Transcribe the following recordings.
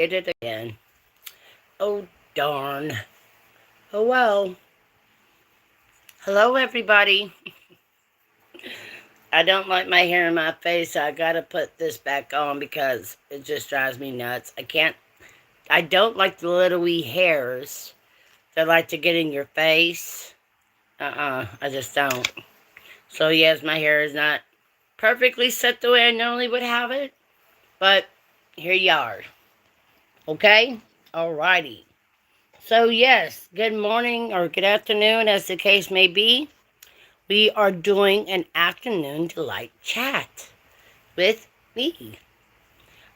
Did it again. Oh, darn. Oh, well. Hello, everybody. I don't like my hair in my face, so I gotta put this back on because it just drives me nuts. I don't like the little wee hairs that like to get in your face. I just don't. So, yes, my hair is not perfectly set the way I normally would have it, but here you are. Okay? Alrighty. So, yes, good morning or good afternoon, as the case may be. We are doing an afternoon delight chat with me.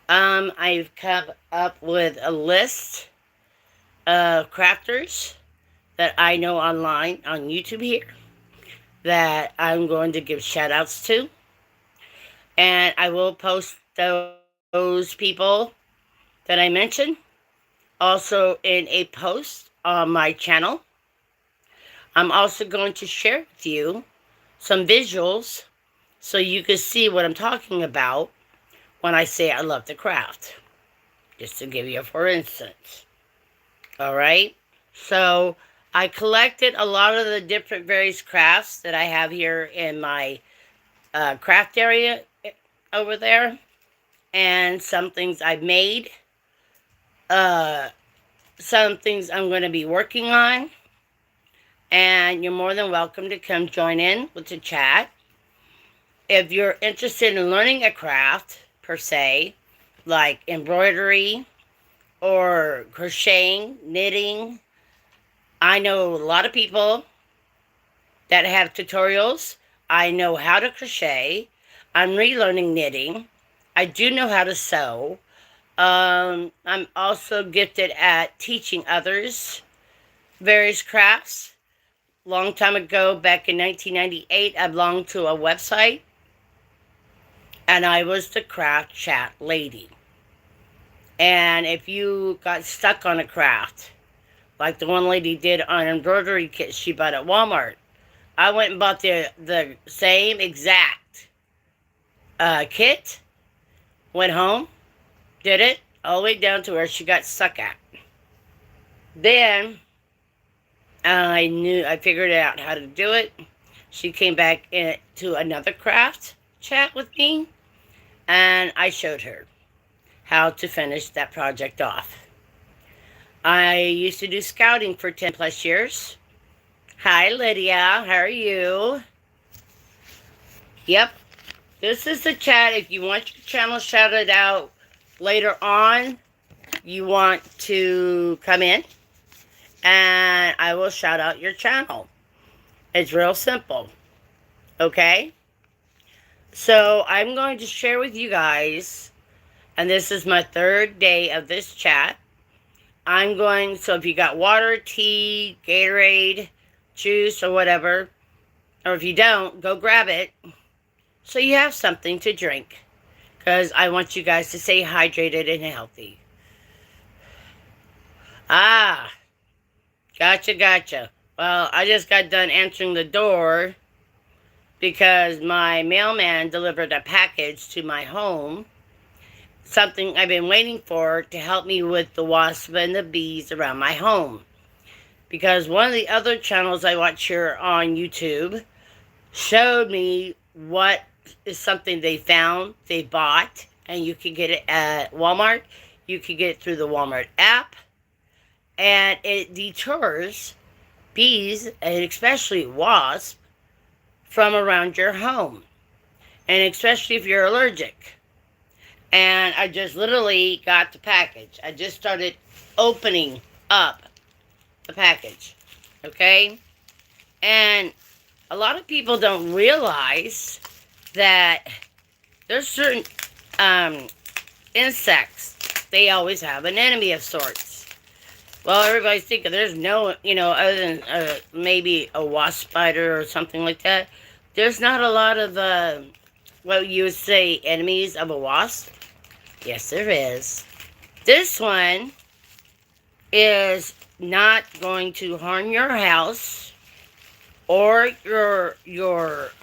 I've come up with a list of crafters that I know online on YouTube here that I'm going to give shout outs to. And I will post those people that I mentioned also in a post on my channel. I'm also going to share with you some visuals so you can see what I'm talking about when I say I love the craft. Just to give you a for instance. Alright? So I collected a lot of the different various crafts that I have here in my craft area over there. And some things I've made. Some things I'm going to be working on. And you're more than welcome to come join in with the chat. If you're interested in learning a craft, per se, like embroidery or crocheting, knitting, I know a lot of people that have tutorials. I know how to crochet. I'm relearning knitting. I do know how to sew. I'm also gifted at teaching others various crafts. Long time ago, back in 1998, I belonged to a website, and I was the craft chat lady. And if you got stuck on a craft, like the one lady did on embroidery kit she bought at Walmart, I went and bought the same exact kit, went home, did it, all the way down to where she got stuck at. Then I figured out how to do it. She came back to another craft chat with me, and I showed her how to finish that project off. I used to do scouting for 10 plus years. Hi, Lydia. How are you? Yep. This is the chat. If you want your channel shouted out later on, you want to come in, and I will shout out your channel. It's real simple. Okay? So I'm going to share with you guys, and this is my third day of this chat. So if you got water, tea, Gatorade, juice, or whatever, or if you don't, go grab it so you have something to drink. Because I want you guys to stay hydrated and healthy. Ah, gotcha. Well, I just got done answering the door because my mailman delivered a package to my home. Something I've been waiting for to help me with the wasps and the bees around my home. Because one of the other channels I watch here on YouTube showed me what is something they found, they bought, and you can get it at Walmart. You can get it through the Walmart app. And it deters bees, and especially wasps, from around your home. And especially if you're allergic. And I just literally got the package. I just started opening up the package. Okay? And a lot of people don't realize that there's certain insects. They always have an enemy of sorts. Well, everybody's thinking there's no, other than maybe a wasp spider or something like that. There's not a lot of what you would say enemies of a wasp. Yes, there is. This one is not going to harm your house or your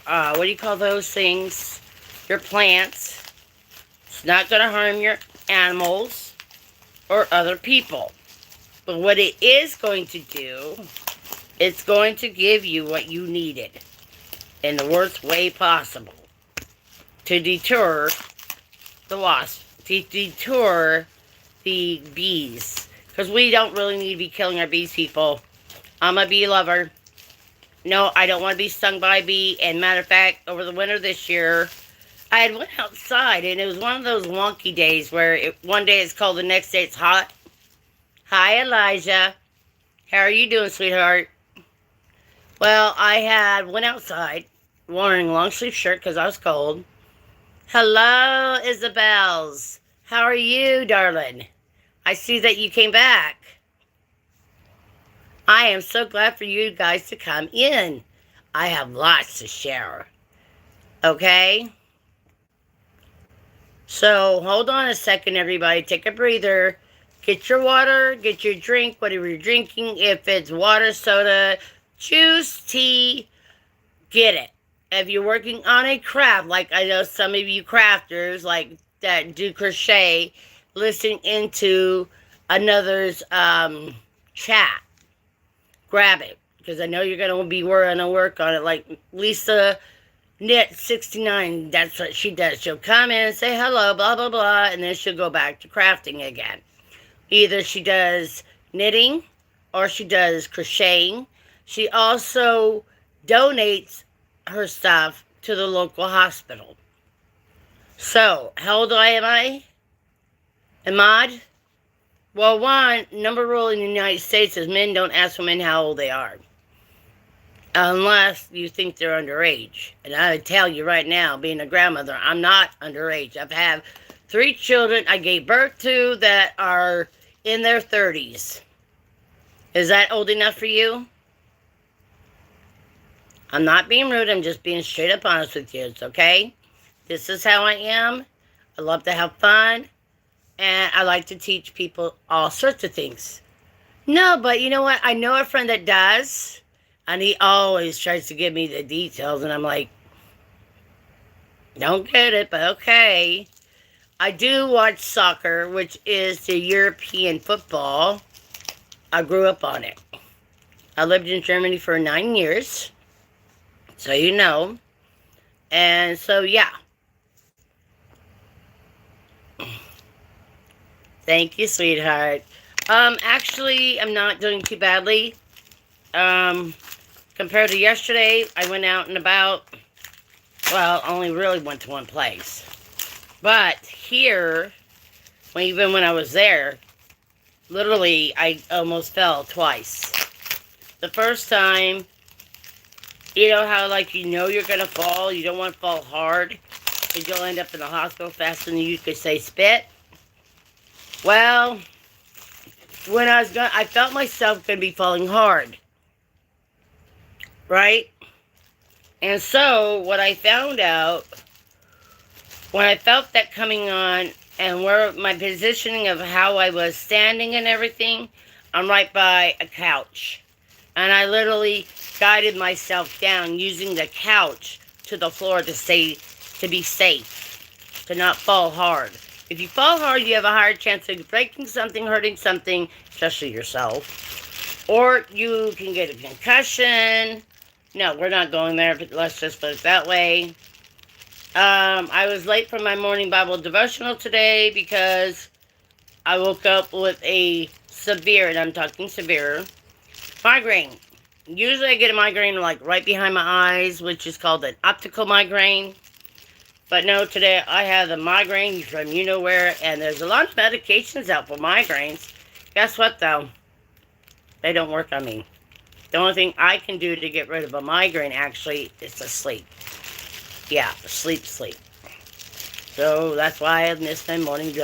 what do you call those things? Your plants. It's not going to harm your animals or other people. But what it is going to do, it's going to give you what you needed in the worst way possible to deter the wasp, to deter the bees. Because we don't really need to be killing our bees, people. I'm a bee lover. No, I don't want to be stung by a bee. And matter of fact, over the winter this year, I had went outside, and it was one of those wonky days where one day it's cold, the next day it's hot. Hi, Elijah. How are you doing, sweetheart? Well, I went outside wearing a long sleeve shirt because I was cold. Hello, Isabels. How are you, darling? I see that you came back. I am so glad for you guys to come in. I have lots to share. Okay? So, hold on a second, everybody. Take a breather. Get your water, get your drink, whatever you're drinking. If it's water, soda, juice, tea, get it. If you're working on a craft, like I know some of you crafters like that do crochet, listening into another's chat, grab it, because I know you're going to be working to work on it. Like Lisa Knit 69, that's what she does. She'll come in and say hello, blah, blah, blah, and then she'll go back to crafting again. Either she does knitting or she does crocheting. She also donates her stuff to the local hospital. So, how old am I? Ahmad? Well, number rule in the United States is men don't ask women how old they are. Unless you think they're underage. And I would tell you right now, being a grandmother, I'm not underage. I've had 3 children I gave birth to that are in their 30s. Is that old enough for you? I'm not being rude. I'm just being straight up honest with you. It's okay? This is how I am. I love to have fun. And I like to teach people all sorts of things. No, but you know what? I know a friend that does. And he always tries to give me the details. And I'm like, don't get it, but okay. I do watch soccer, which is the European football. I grew up on it. I lived in Germany for 9 years. So you know. And so, yeah. Thank you, sweetheart. Actually, I'm not doing too badly. Compared to yesterday, I went out and about. Well, only really went to one place. But here, even when I was there, literally, I almost fell twice. The first time, you know how, like, you know you're going to fall. You don't want to fall hard. Because you'll end up in the hospital faster than you could say spit. Well, when I felt myself going to be falling hard. Right? And so, what I found out, when I felt that coming on, and where my positioning of how I was standing and everything, I'm right by a couch. And I literally guided myself down using the couch to the floor to be safe, to not fall hard. If you fall hard, you have a higher chance of breaking something, hurting something, especially yourself. Or you can get a concussion. No, we're not going there, but let's just put it that way. I was late for my morning Bible devotional today because I woke up with a severe, and I'm talking severe, migraine. Usually I get a migraine like right behind my eyes, which is called an optical migraine. But no, today I have the migraine from you-know-where, and there's a lot of medications out for migraines. Guess what, though? They don't work on me. The only thing I can do to get rid of a migraine, actually, is to sleep. Yeah, sleep. So that's why I missed my morning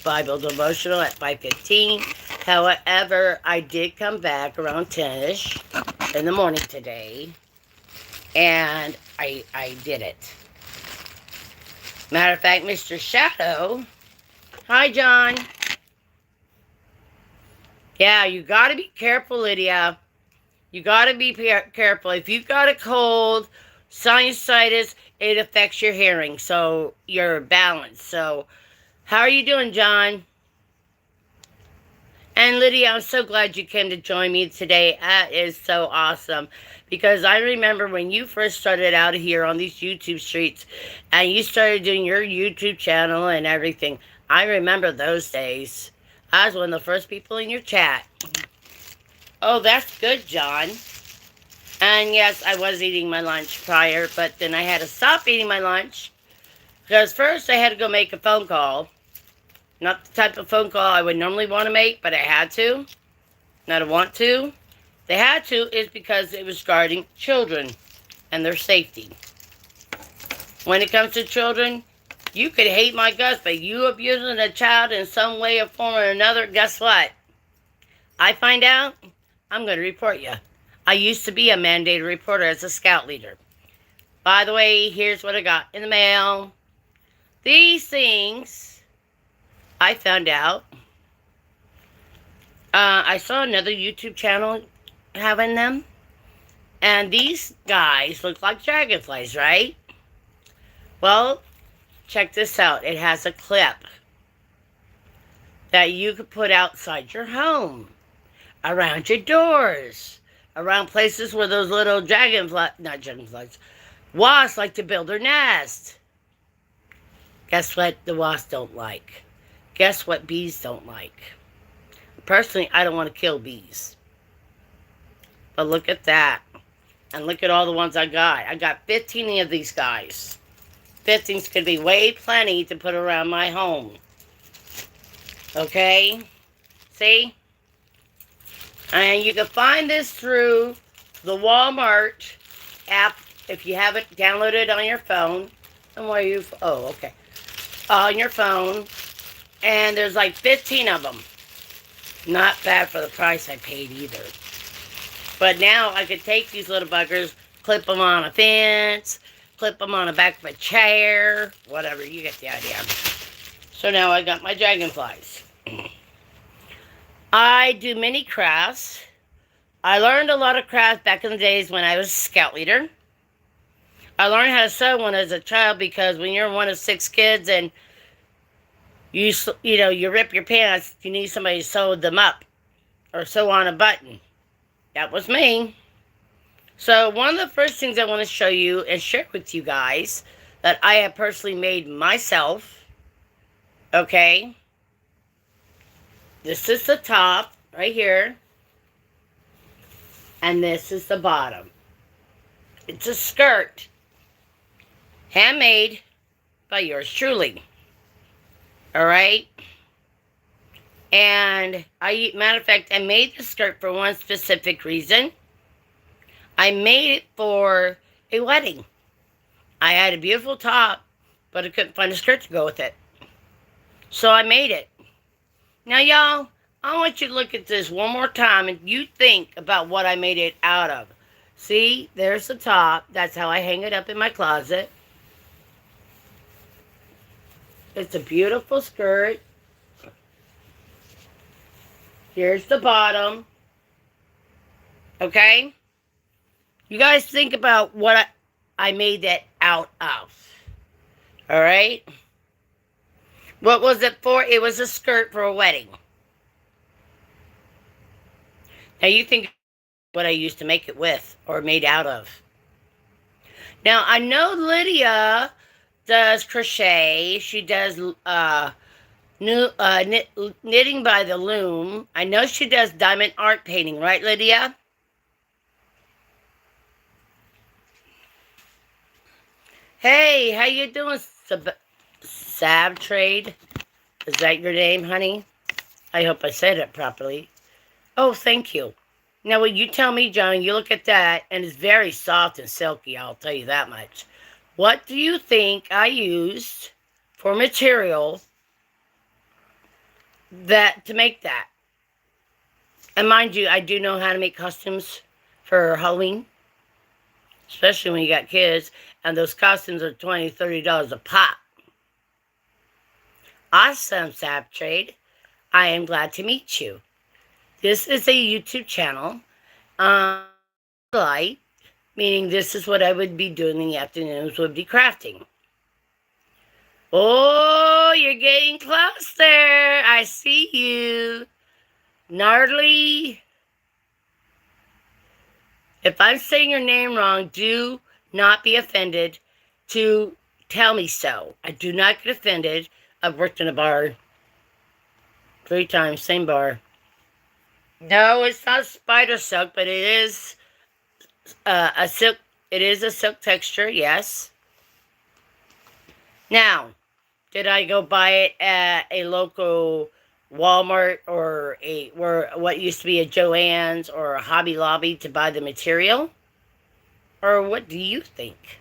Bible devotional at 5:15. However, I did come back around 10-ish in the morning today, and I did it. Matter of fact, Mr. Shadow. Hi, John. Yeah, you got to be careful, Lydia. You got to be careful. If you've got a cold, sinusitis, it affects your hearing, so your balance. So, how are you doing, John? And Lydia, I'm so glad you came to join me today. That is so awesome. Because I remember when you first started out here on these YouTube streets and you started doing your YouTube channel and everything. I remember those days. I was one of the first people in your chat. Oh, that's good, John. And yes, I was eating my lunch prior, but then I had to stop eating my lunch. Because first I had to go make a phone call. Not the type of phone call I would normally want to make, but I had to. Not a want to. They had to is because it was regarding children and their safety. When it comes to children, you could hate my guts, but you abusing a child in some way or form or another, guess what? I find out, I'm going to report you. I used to be a mandated reporter as a scout leader. By the way, here's what I got in the mail. These things, I found out. I saw another YouTube channel having them. And these guys look like dragonflies, right? Well, check this out. It has a clip that you could put outside your home, around your doors, around places where those little wasps like to build their nest. Guess what the wasps don't like? Guess what bees don't like? Personally, I don't want to kill bees. But look at that. And look at all the ones I got. I got 15 of these guys. 15's could be way plenty to put around my home. Okay? See? And you can find this through the Walmart app if you have it downloaded on your phone. And where you... Oh, okay. On your phone. And there's like 15 of them. Not bad for the price I paid either. But now I could take these little buggers, clip them on a fence, clip them on the back of a chair, whatever, you get the idea. So now I got my dragonflies. I do mini crafts. I learned a lot of crafts back in the days when I was a scout leader. I learned how to sew one as a child because when you're one of 6 kids and you rip your pants, you need somebody to sew them up or sew on a button. That was me. So one of the first things I want to show you and share with you guys that I have personally made myself. Okay. This is the top right here. And this is the bottom. It's a skirt. Handmade by yours truly. Alright? And matter of fact, I made the skirt for one specific reason. I made it for a wedding. I had a beautiful top, but I couldn't find a skirt to go with it. So I made it. Now, y'all, I want you to look at this one more time and you think about what I made it out of. See, there's the top. That's how I hang it up in my closet. It's a beautiful skirt. Here's the bottom. Okay? You guys think about what I made that out of. Alright? What was it for? It was a skirt for a wedding. Now you think what I used to make it with or made out of. Now I know Lydia does crochet. She does knitting by the loom. I know she does diamond art painting, right, Lydia? Hey, how you doing, Sab Trade? Is that your name, honey? I hope I said it properly. Oh, thank you. Now, when you tell me, John, you look at that, and it's very soft and silky, I'll tell you that much. What do you think I used for material to make that? And mind you, I do know how to make costumes for Halloween, especially when you got kids, and those costumes are $20, $30 a pop. Awesome, Sab Trade. I am glad to meet you. This is a YouTube channel. Delite, meaning this is what I would be doing in the afternoons, would be crafting. Oh, you're getting closer. I see you. Gnarly. If I'm saying your name wrong, do not be offended to tell me so. I do not get offended. I've worked in a bar 3 times, same bar. No, it's not spider silk, but it is a silk. It is a silk texture, yes. Now, did I go buy it at a local Walmart or what used to be a Joann's or a Hobby Lobby to buy the material? Or what do you think?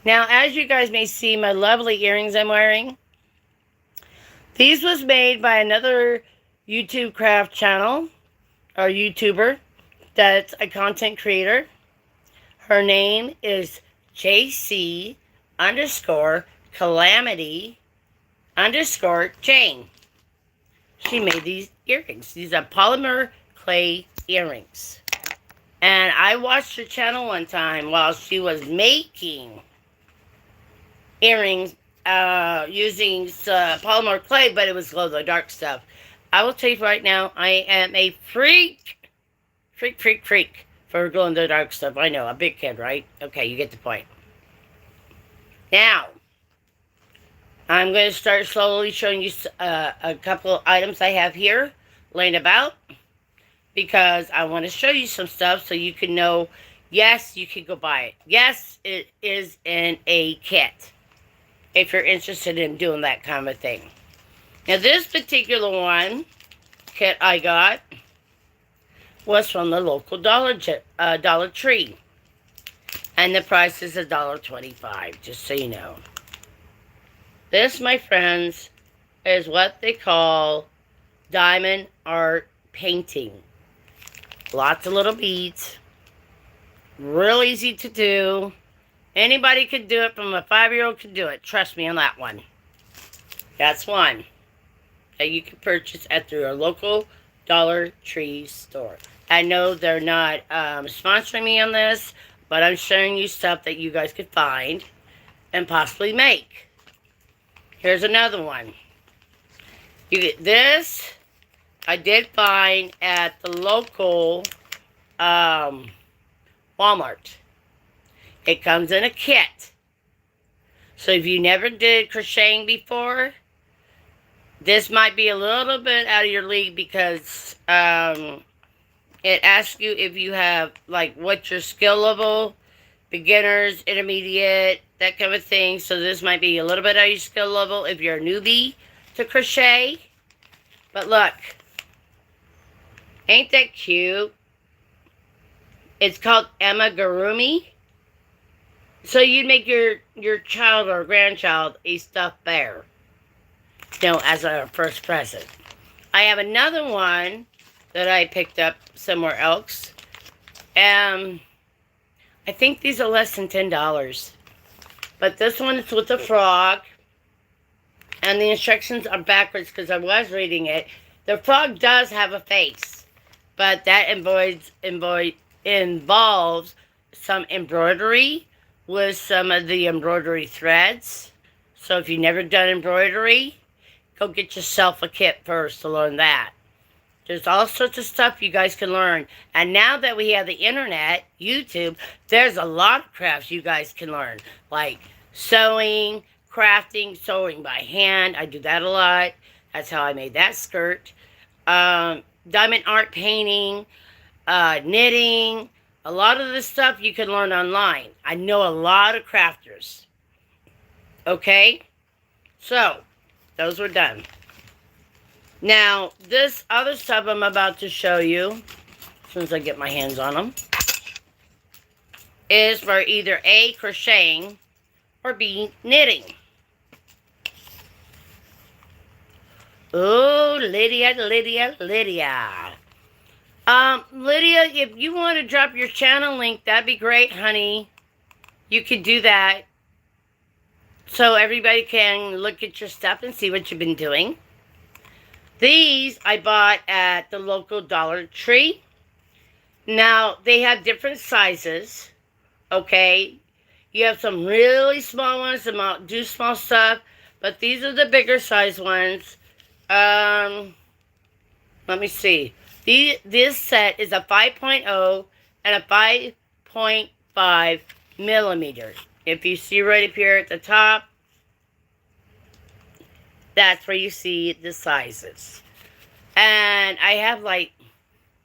Now, as you guys may see, my lovely earrings I'm wearing, these was made by another YouTube craft channel or YouTuber that's a content creator. Her name is JC _ Calamity _ Jane. She made these earrings. These are polymer clay earrings. And I watched her channel one time while she was making earrings using polymer clay, but it was glow-in-the-dark stuff. I will tell you right now, I am a freak for glow-in-the-dark stuff. I know, a big kid, right? Okay, you get the point. Now, I'm going to start slowly showing you a couple items I have here laying about, because I want to show you some stuff so you can know, yes, you can go buy it. Yes, it is in a kit, if you're interested in doing that kind of thing. Now, this particular kit I got was from the local Dollar Tree. And the price is $1.25, just so you know. This, my friends, is what they call diamond art painting. Lots of little beads. Real easy to do. Anybody could do it, from a 5-year-old could do it. Trust me on that one. That's one that you can purchase at your local Dollar Tree store. I know they're not sponsoring me on this, but I'm showing you stuff that you guys could find and possibly make. Here's another one. You get this. I did find at the local Walmart. It comes in a kit. So if you never did crocheting before, this might be a little bit out of your league, because it asks you if you have, like, what's your skill level, beginners, intermediate, that kind of thing. So this might be a little bit out of your skill level if you're a newbie to crochet. But look, ain't that cute? It's called amigurumi. So you'd make your child or grandchild a stuffed bear, as a first present. I have another one that I picked up somewhere else. I think these are less than $10. But this one is with a frog. And the instructions are backwards because I was reading it. The frog does have a face, but that involves some embroidery with some of the embroidery threads. So if you've never done embroidery, go get yourself a kit first to learn that. There's all sorts of stuff you guys can learn. And now that we have the internet, YouTube, there's a lot of crafts you guys can learn. Like sewing, crafting, sewing by hand. I do that a lot. That's how I made that skirt. Diamond art painting, knitting. A lot of this stuff you can learn online. I know a lot of crafters. Okay? So, those were done. Now, this other stuff I'm about to show you, as soon as I get my hands on them, is for either A, crocheting, or B, knitting. Oh, Lydia. Lydia, if you want to drop your channel link, that'd be great, honey. You could do that, so everybody can look at your stuff and see what you've been doing. These I bought at the local Dollar Tree. Now, they have different sizes, okay? You have some really small ones that do small stuff, but these are the bigger size ones. Let me see. This set is a 5.0 and a 5.5 millimeter. If you see right up here at the top, that's where you see the sizes. And I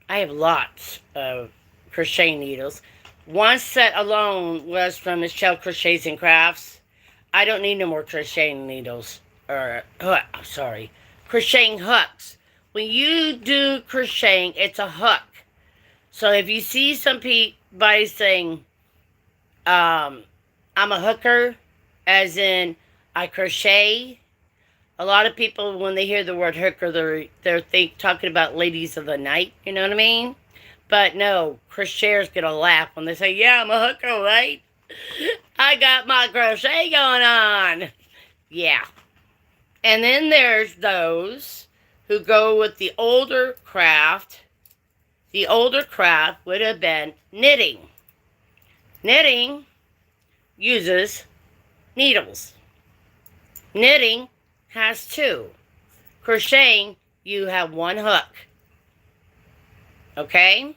have lots of crochet needles. One set alone was from Michelle Crochets and Crafts. I don't need no more crocheting needles. Crocheting hooks. When you do crocheting, it's a hook. So if you see somebody saying, I'm a hooker, as in I crochet, a lot of people, when they hear the word hooker, they're talking about ladies of the night, you know what I mean? But no, crocheters get a laugh when they say, yeah, I'm a hooker, right? I got my crochet going on. Yeah. And then there's those who go with the older craft. The older craft would have been knitting. Knitting uses needles. Knitting has two. Crocheting, you have one hook. Okay?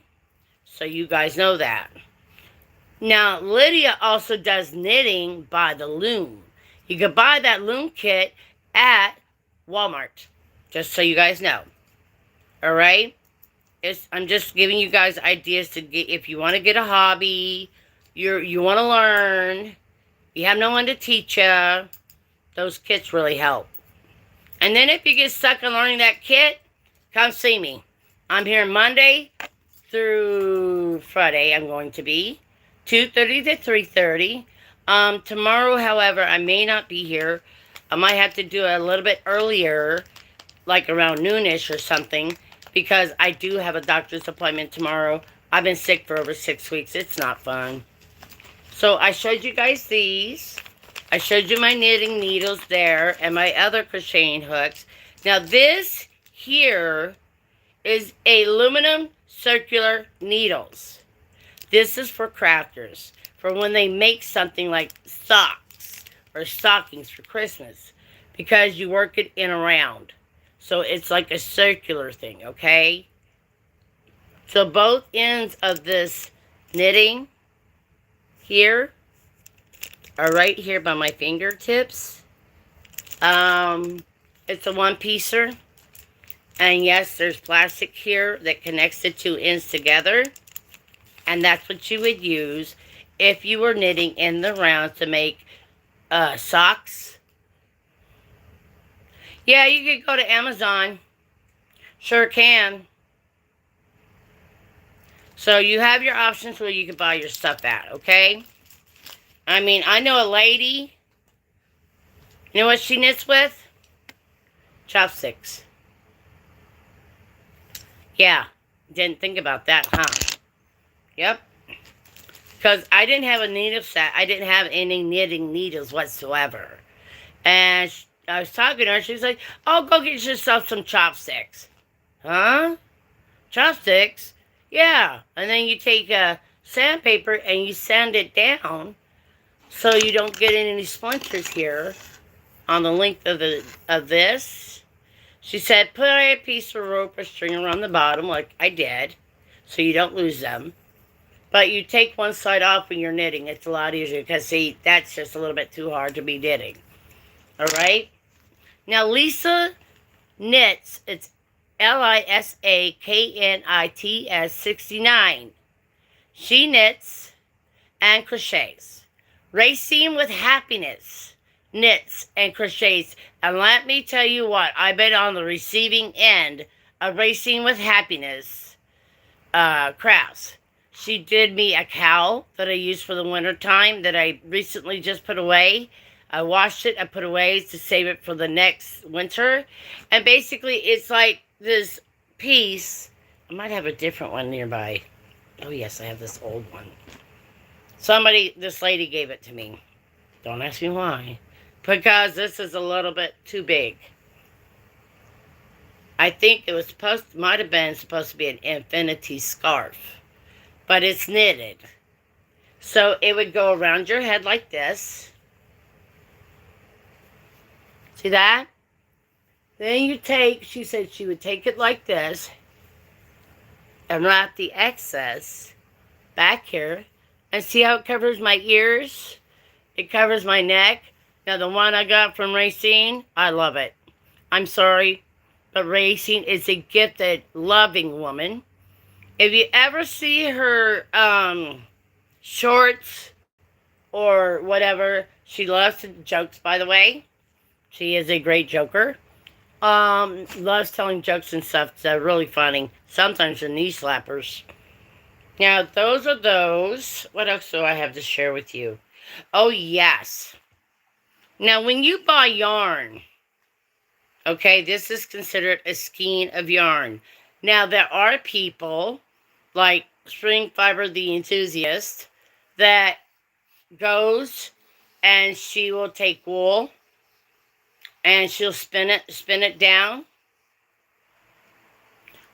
So you guys know that. Now, Lydia also does knitting by the loom. You can buy that loom kit at Walmart. Just so you guys know. Alright? I'm just giving you guys ideas to get, if you want to get a hobby, you want to learn, you have no one to teach you, those kits really help. And then if you get stuck on learning that kit, come see me. I'm here Monday through Friday, I'm going to be 2:30 to 3:30. Tomorrow, however, I may not be here. I might have to do it a little bit earlier, like around noonish or something, because I do have a doctor's appointment tomorrow. I've been sick for over 6 weeks. It's not fun. So I showed you guys these. I showed you my knitting needles there and my other crocheting hooks. Now this here is aluminum circular needles. This is for crafters, for when they make something like socks or stockings for Christmas, because you work it in a round. So it's like a circular thing, okay? So both ends of this knitting here are right here by my fingertips. It's a one-piecer. And yes, there's plastic here that connects the two ends together. And that's what you would use if you were knitting in the round to make socks. Yeah, you could go to Amazon. Sure can. So you have your options where you can buy your stuff at, okay? I mean, I know a lady. You know what she knits with? Chopsticks. Yeah, didn't think about that, huh? Yep. Because I didn't have a needle set. I didn't have any knitting needles whatsoever. And I was talking to her. She was like, oh, go get yourself some chopsticks. Huh? Chopsticks? Yeah. And then you take sandpaper and you sand it down so you don't get any splinters here on the length of this. She said, put a piece of rope or string around the bottom like I did so you don't lose them. But you take one side off when you're knitting. It's a lot easier because, see, that's just a little bit too hard to be knitting. Alright? Now, Lisa knits. It's LISAKNITS 69. She knits and crochets. Racing with Happiness knits and crochets. And let me tell you what, I've been on the receiving end of Racing with Happiness crafts. She did me a cowl that I use for the winter time that I recently just put away. I washed it, I put away to save it for the next winter. And basically it's like this piece. I might have a different one nearby. Oh yes, I have this old one. This lady gave it to me. Don't ask me why. Because this is a little bit too big. I think it was might have been supposed to be an infinity scarf. But it's knitted. So it would go around your head like this. See that? Then she said she would take it like this and wrap the excess back here. And see how it covers my ears? It covers my neck. Now, the one I got from Racine, I love it. I'm sorry, but Racine is a gifted, loving woman. If you ever see her shorts or whatever, she loves jokes, by the way. She is a great joker. Loves telling jokes and stuff. They're really funny. Sometimes they're knee slappers. Now, those are those. What else do I have to share with you? Oh, yes. Now, when you buy yarn, okay, this is considered a skein of yarn. Now, there are people like Spring Fiber the Enthusiast that goes and she will take wool and she'll spin it down.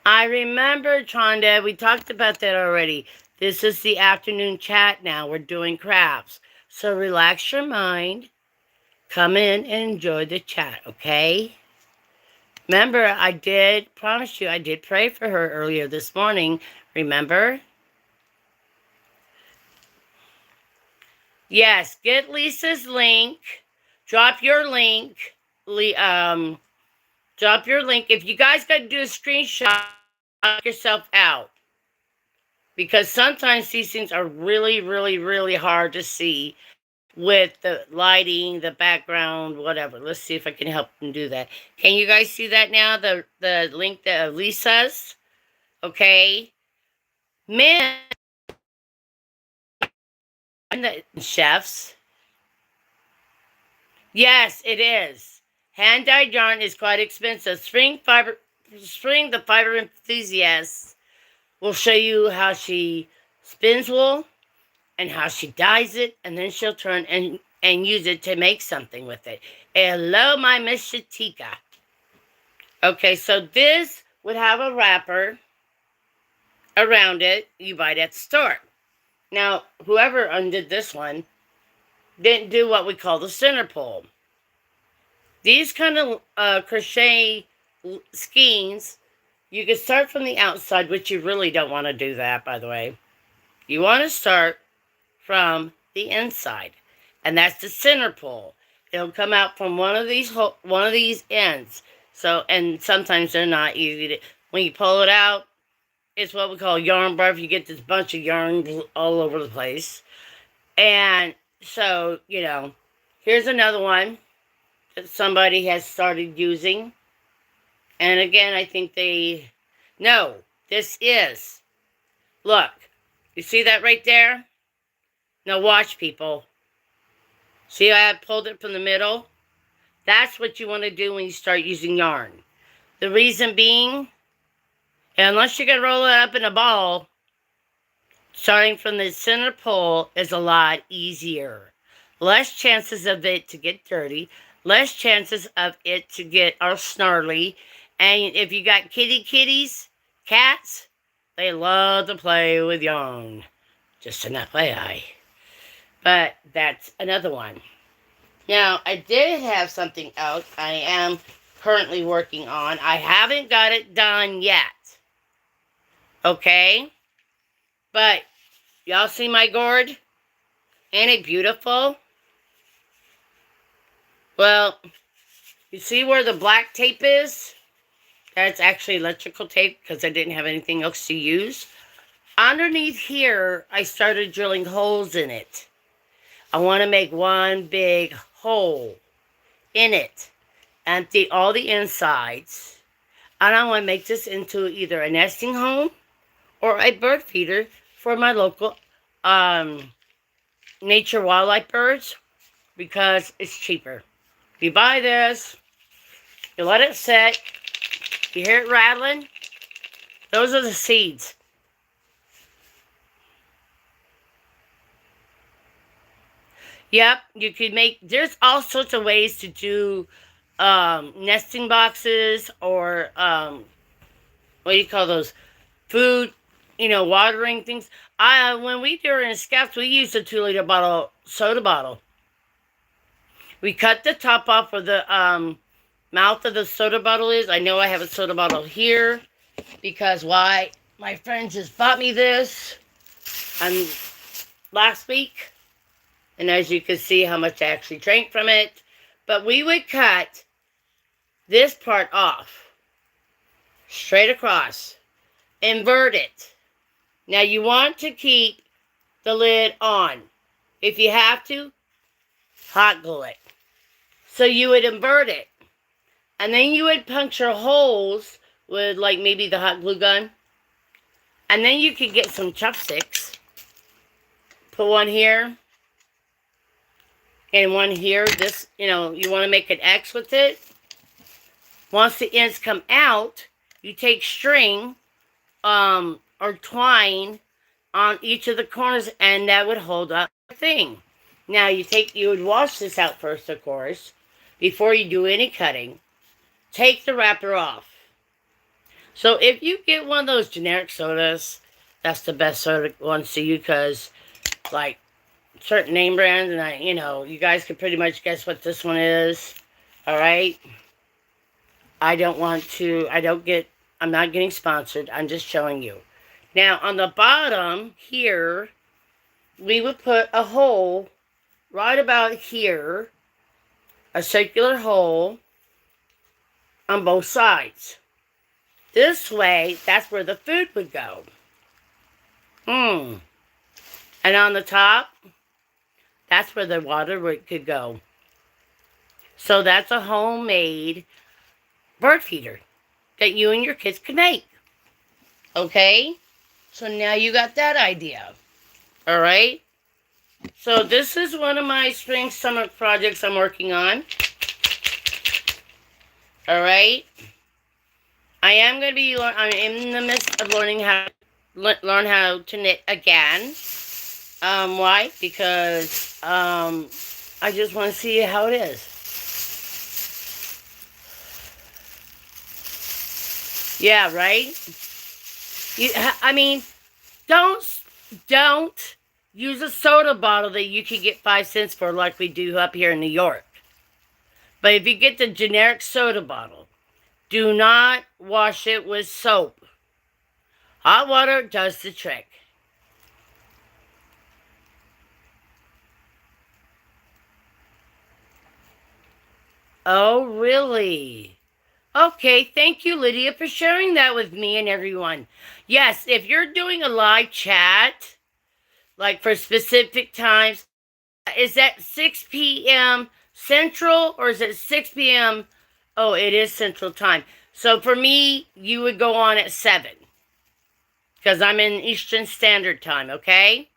I remember, Tronda, we talked about that already. This is the afternoon chat now. We're doing crafts. So relax your mind. Come in and enjoy the chat, okay? Remember, I did promise you, I did pray for her earlier this morning. Remember? Yes, get Lisa's link. Drop your link. Drop your link. If you guys got to do a screenshot, knock yourself out. Because sometimes these things are really, really, really hard to see with the lighting, the background, whatever. Let's see if I can help them do that. Can you guys see that now? The link that Lisa's? Okay. Men and the chefs. Yes, it is. Hand-dyed yarn is quite expensive. Spring the fiber enthusiast will show you how she spins wool and how she dyes it, and then she'll turn and use it to make something with it. Hello, my Miss Shatika. Okay, so this would have a wrapper around it. You buy it at the store. Now, whoever undid this one didn't do what we call the center pole. These kind of crochet skeins, you can start from the outside, which you really don't want to do that, by the way. You want to start from the inside, and that's the center pole. It'll come out from one of these ends. So, and sometimes they're not easy to. When you pull it out, it's what we call yarn barf. You get this bunch of yarn all over the place, and so here's another one that somebody has started using. And again, I think this is. Look, you see that right there? Now watch, people. See how I pulled it from the middle? That's what you want to do when you start using yarn. The reason being, unless you're going to roll it up in a ball, starting from the center pole is a lot easier. Less chances of it to get dirty. Less chances of it to get all snarly. And if you got kitties, cats, they love to play with yarn. Just an FYI. But that's another one. Now, I did have something else I am currently working on. I haven't got it done yet. Okay? But, y'all see my gourd? Ain't it beautiful? Well, you see where the black tape is? That's actually electrical tape because I didn't have anything else to use. Underneath here, I started drilling holes in it. I want to make one big hole in it. Empty all the insides. And I want to make this into either a nesting home or a bird feeder for my local nature wildlife birds because it's cheaper. If you buy this, you let it sit, you hear it rattling, those are the seeds. Yep, you could make, there's all sorts of ways to do nesting boxes or, what do you call those, food, watering things. When we do it in Scouts, we use a 2-liter soda bottle. We cut the top off of the mouth of the soda bottle is. I know I have a soda bottle here because why? My friend just bought me this last week. And as you can see how much I actually drank from it. But we would cut this part off. Straight across. Invert it. Now you want to keep the lid on. If you have to, hot glue it. So you would invert it. And then you would puncture holes with like maybe the hot glue gun. And then you could get some chopsticks. Put one here. And one here. This, you want to make an X with it. Once the ends come out, you take string or twine on each of the corners, and that would hold up the thing. Now you would wash this out first, of course, before you do any cutting. Take the wrapper off. So if you get one of those generic sodas, that's the best soda ones to use, because like certain name brands, and you guys can pretty much guess what this one is. All right. I'm not getting sponsored. I'm just showing you. Now, on the bottom here, we would put a hole right about here, a circular hole on both sides. This way, that's where the food would go. And on the top, that's where the water could go. So that's a homemade bird feeder that you and your kids can make. Okay? So now you got that idea. All right? So this is one of my spring summer projects I'm working on. All right? I'm in the midst of learning how to knit again. Why? Because I just want to see how it is. Yeah, right? Don't use a soda bottle that you can get 5 cents for like we do up here in New York. But if you get the generic soda bottle, do not wash it with soap. Hot water does the trick. Oh, really? Okay, thank you, Lydia, for sharing that with me and everyone. Yes, if you're doing a live chat, like for specific times, is that 6 p.m. Central or is it 6 p.m.? Oh, it is Central Time. So for me, you would go on at 7. Because I'm in Eastern Standard Time, okay?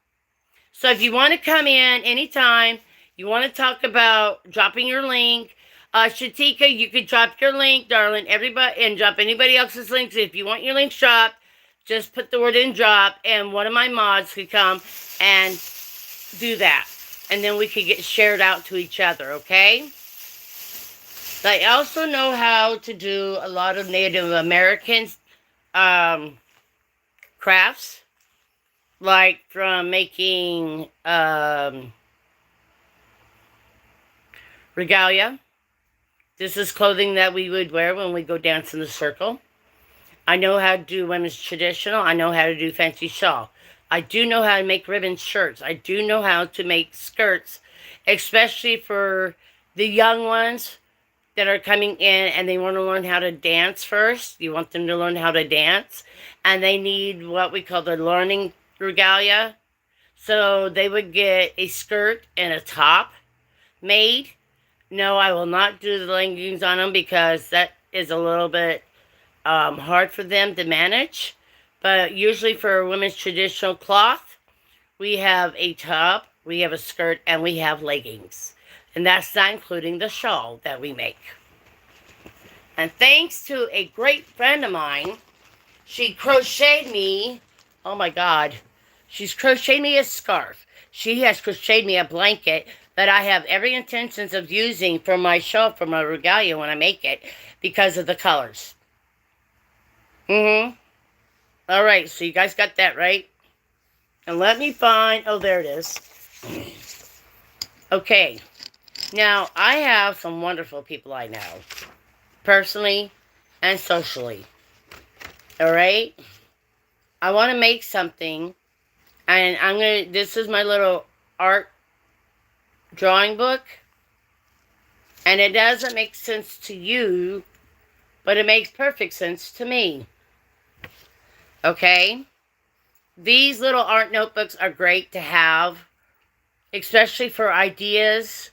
So if you want to come in anytime, you want to talk about dropping your link, Shatika, you could drop your link, darling, everybody, and drop anybody else's links. If you want your links dropped, just put the word in drop, and one of my mods could come and do that. And then we could get shared out to each other, okay? I also know how to do a lot of Native American crafts, like from making regalia. This is clothing that we would wear when we go dance in the circle. I know how to do women's traditional. I know how to do fancy shawl. I do know how to make ribbon shirts. I do know how to make skirts, especially for the young ones that are coming in and they want to learn how to dance first. You want them to learn how to dance. And they need what we call the learning regalia. So they would get a skirt and a top made. No, I will not do the leggings on them because that is a little bit hard for them to manage. But usually for women's traditional cloth, we have a top, we have a skirt, and we have leggings. And that's not including the shawl that we make. And thanks to a great friend of mine, she crocheted me, oh my God, she's crocheted me a scarf. She has crocheted me a blanket that I have every intentions of using for my shawl, for my regalia when I make it, because of the colors. All right, so you guys got that, right? And let me find, oh, there it is. Okay, now I have some wonderful people I know. personally and socially. Alright? I want to make something, and this is my little art drawing book, and it doesn't make sense to you, but it makes perfect sense to me. Okay? These little art notebooks are great to have, especially for ideas,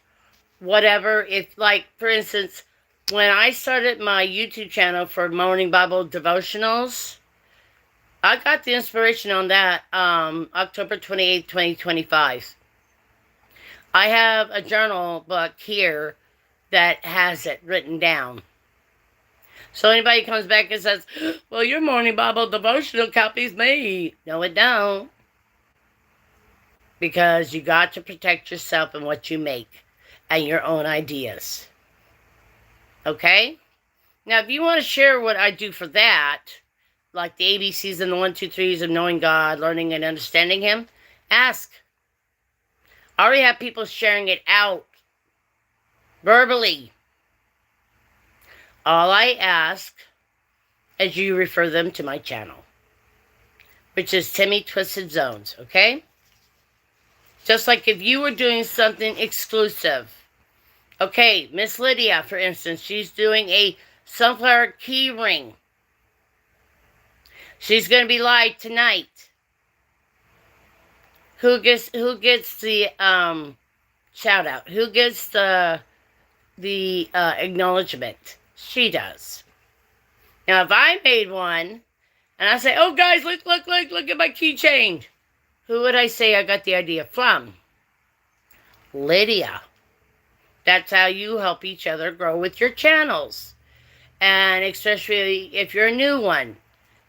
whatever. If, like, for instance, when I started my YouTube channel for Morning Bible Devotionals, I got the inspiration on that October 28th, 2025. I have a journal book here that has it written down. So anybody comes back and says, well, your Morning Bible Devotional copies me. No, it don't. Because you got to protect yourself and what you make and your own ideas. Okay? Now, if you want to share what I do for that, like the ABCs and the 1, 2, 3s of knowing God, learning and understanding Him, ask. I already have people sharing it out verbally. All I ask is you refer them to my channel, which is Temi Twisted Zones, okay? Just like if you were doing something exclusive. Okay, Miss Lydia, for instance, she's doing a sunflower key ring. She's going to be live tonight. Who gets the shout out? Who gets the acknowledgement? She does. Now, if I made one and I say, "Oh, guys, look at my keychain," who would I say I got the idea from? Lydia. That's how you help each other grow with your channels. And especially if you're a new one,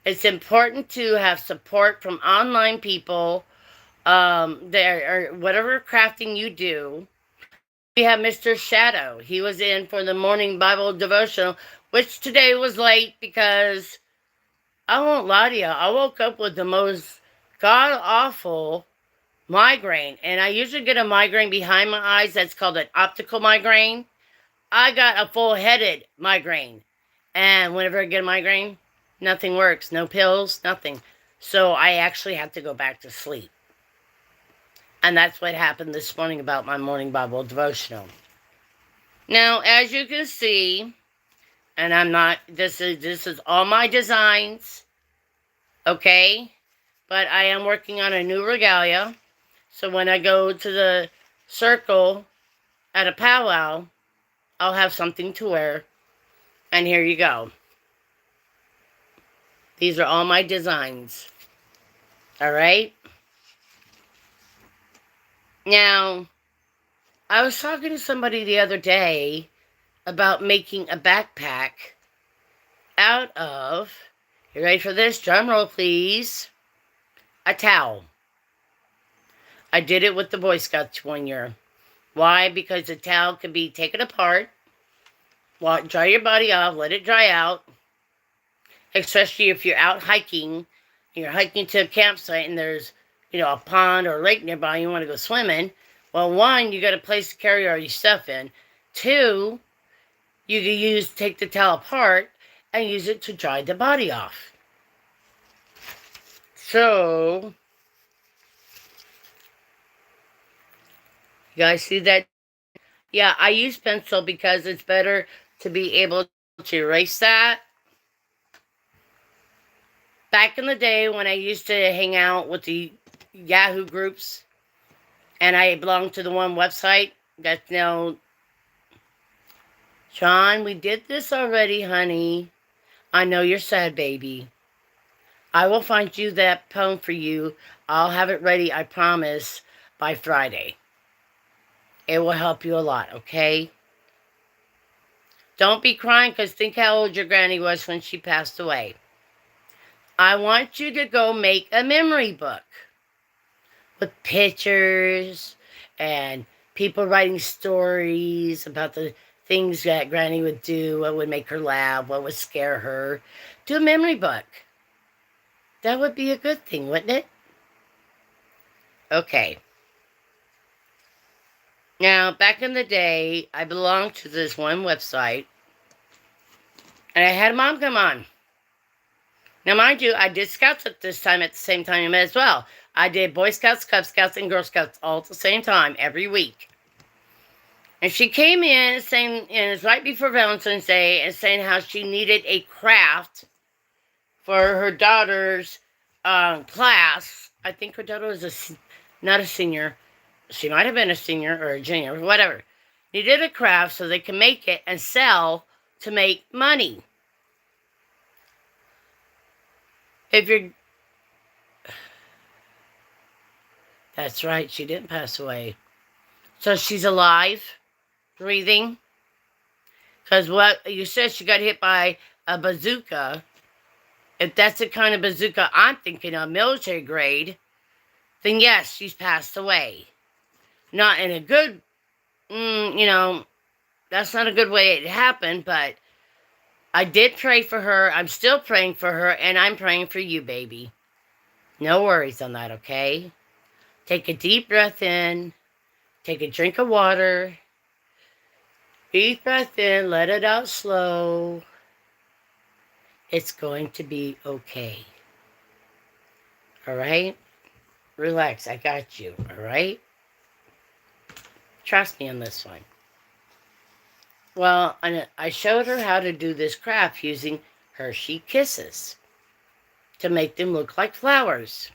it's important to have support from online people, there, or whatever crafting you do. We have Mr. Shadow. He was in for the Morning Bible Devotional, which today was late because, I won't lie to you, I woke up with the most god-awful migraine. And I usually get a migraine behind my eyes. That's called an optical migraine. I got a full-headed migraine. And whenever I get a migraine, nothing works. No pills, nothing. So I actually had to go back to sleep. And that's what happened this morning about my Morning Bible Devotional. Now, as you can see, and I'm not, this is all my designs, okay? But I am working on a new regalia. So when I go to the circle at a powwow, I'll have something to wear. And here you go. These are all my designs. All right? Now, I was talking to somebody the other day about making a backpack out of, you ready for this? Drum roll, please. A towel. I did it with the Boy Scouts one year. Why? Because the towel can be taken apart, dry your body off, let it dry out, especially if you're out hiking, you're hiking to a campsite and there's, a pond or a lake nearby, you want to go swimming. Well, one, you got a place to carry all your stuff in. Two, you can take the towel apart and use it to dry the body off. So, you guys see that? Yeah, I use pencil because it's better to be able to erase that. Back in the day when I used to hang out with the Yahoo groups, and I belonged to the one website, that's now, Sean, we did this already, honey. I know you're sad, baby. I will find you that poem for you. I'll have it ready, I promise, by Friday. It will help you a lot, okay? Don't be crying, because think how old your granny was when she passed away. I want you to go make a memory book with pictures and people writing stories about the things that Granny would do, what would make her laugh, what would scare her. Do a memory book. That would be a good thing, wouldn't it? Okay. Now, back in the day, I belonged to this one website, And I had Mom come on. Now, mind you, I did Scouts at this time at the same time as well. I did Boy Scouts, Cub Scouts, and Girl Scouts all at the same time every week. And she came in saying, and it's right before Valentine's Day, and saying how she needed a craft for her daughter's class. I think her daughter was not a senior. She might have been a senior or a junior, whatever. Needed a craft so they can make it and sell to make money. If you're... That's right, she didn't pass away. So she's alive, breathing. Because what you said, she got hit by a bazooka. If that's the kind of bazooka I'm thinking of, military grade, then yes, she's passed away. Not in a good, that's not a good way it happened, but I did pray for her. I'm still praying for her, and I'm praying for you, baby. No worries on that, okay? Take a deep breath in. Take a drink of water. Deep breath in. Let it out slow. It's going to be okay. All right? Relax. I got you. All right? Trust me on this one. Well, I showed her how to do this craft using Hershey Kisses to make them look like flowers.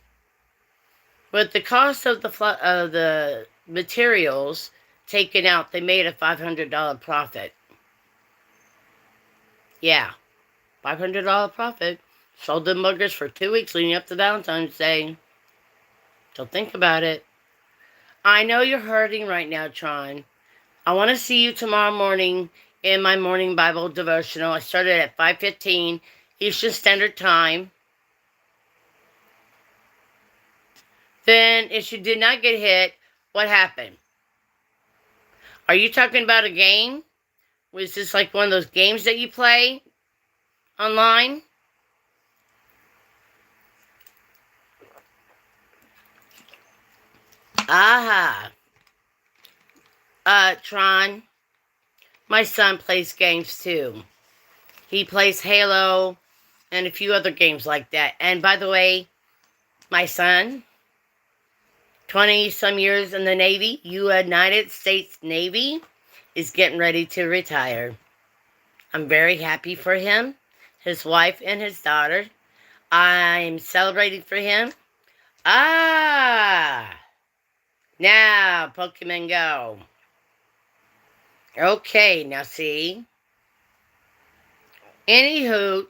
With the cost of the materials taken out, they made a $500 profit. Yeah, $500 profit. Sold them muggers for 2 weeks leading up to Valentine's Day. So think about it. I know you're hurting right now, Tron. I want to see you tomorrow morning in my morning Bible devotional. I started at 5:15 Eastern Standard Time. Then, if you did not get hit, what happened? Are you talking about a game? Was this like one of those games that you play online? Aha. Tron, my son plays games too. He plays Halo and a few other games like that. And by the way, my son, 20-some years in the Navy, United States Navy, is getting ready to retire. I'm very happy for him, his wife, and his daughter. I'm celebrating for him. Now, Pokemon Go. Okay, now see. Anywho,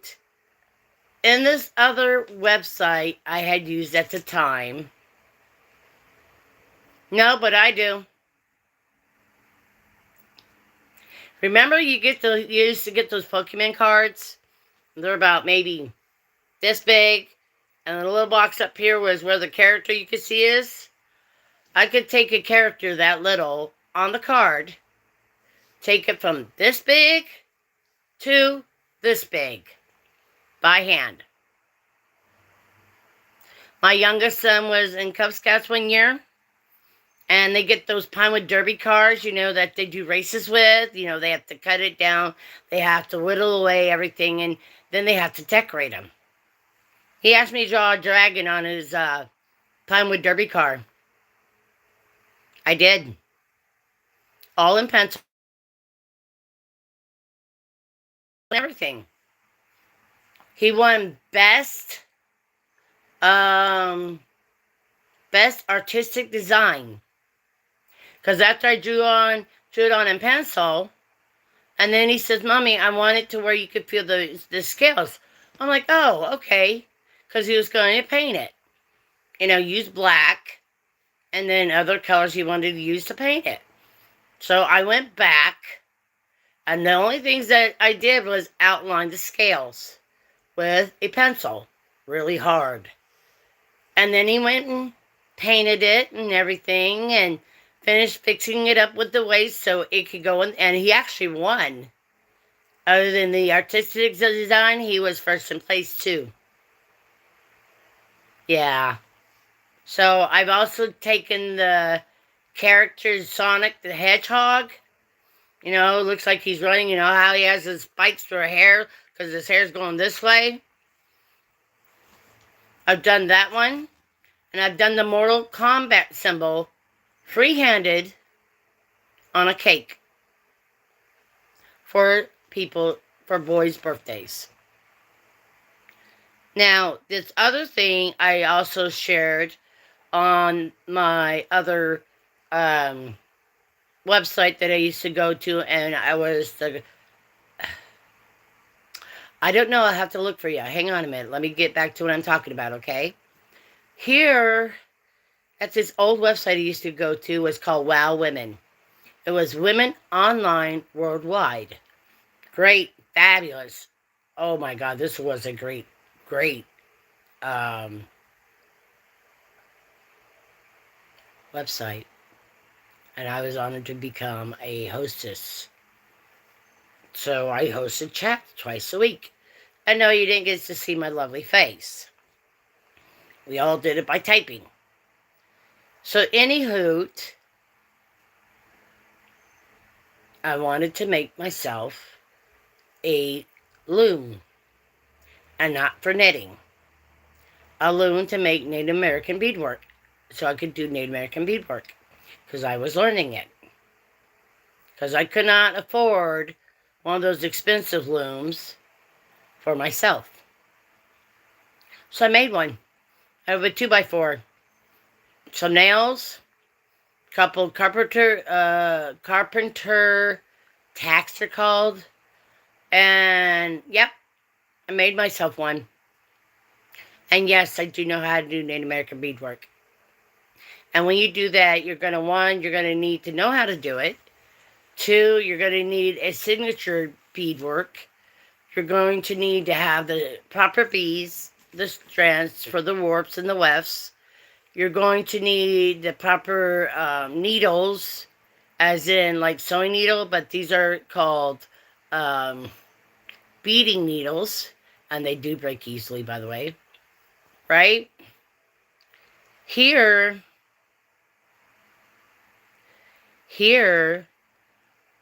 in this other website I had used at the time. No, but I do. Remember you used to get those Pokemon cards? They're about maybe this big. And the little box up here was where the character you could see is. I could take a character that little on the card. Take it from this big to this big. By hand. My youngest son was in Cub Scouts one year. And they get those Pinewood Derby cars, that they do races with. They have to cut it down. They have to whittle away everything. And then they have to decorate them. He asked me to draw a dragon on his Pinewood Derby car. I did. All in pencil. Everything. He won best artistic design. Because after I drew it on in pencil, and then he says, Mommy, I want it to where you could feel the scales. I'm like, oh, okay. Because he was going to paint it. Use black, and then other colors he wanted to use to paint it. So I went back, and the only things that I did was outline the scales with a pencil, really hard. And then he went and painted it and everything, and finished fixing it up with the waist so it could go in, and he actually won. Other than the artistic design, he was first in place too. Yeah. So I've also taken the character Sonic the Hedgehog. Looks like he's running, how he has his spikes for hair, because his hair's going this way. I've done that one. And I've done the Mortal Kombat symbol free-handed on a cake for people, for boys' birthdays. Now, this other thing I also shared on my other website that I used to go to, and I don't know, I'll have to look for you. Hang on a minute. Let me get back to what I'm talking about, okay? Here, that's this old website I used to go to, was called Wow Women. It was Women Online Worldwide. Great, fabulous. Oh my God, this was a great website. And I was honored to become a hostess. So I hosted chat twice a week. And no, you didn't get to see my lovely face. We all did it by typing. So anywho, I wanted to make myself a loom. And not for knitting. A loom to make Native American beadwork. So I could do Native American beadwork. Because I was learning it. Because I could not afford one of those expensive looms for myself. So I made one. I have a 2x4. Some nails. Couple carpenter tacks they're called. And yep, I made myself one. And yes, I do know how to do Native American beadwork. And when you do that, you're going to need to know how to do it. 2, you're going to need a signature beadwork. You're going to need to have the proper beads, the strands for the warps and the wefts. You're going to need the proper needles, as in like sewing needle, but these are called beading needles. And they do break easily, by the way. Right? Here,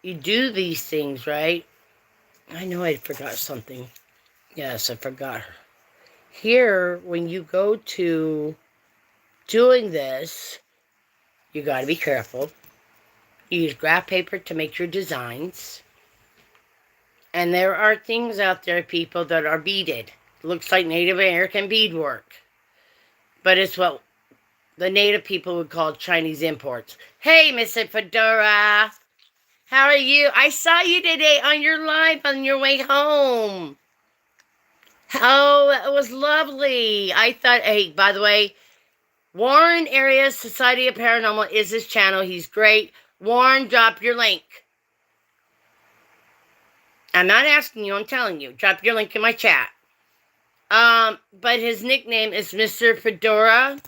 you do these things, right? I know I forgot something. Yes, I forgot. Here, when you go to doing this, you got to be careful. You use graph paper to make your designs. And there are things out there, people, that are beaded. It looks like Native American beadwork. But it's what the Native people would call Chinese imports. Hey, Mr. Fedora. How are you? I saw you today on your live on your way home. Oh, it was lovely. I thought, hey, by the way, Warren Area Society of Paranormal is his channel. He's great. Warren, drop your link. I'm not asking you, I'm telling you. Drop your link in my chat. But his nickname is Mr. Fedora.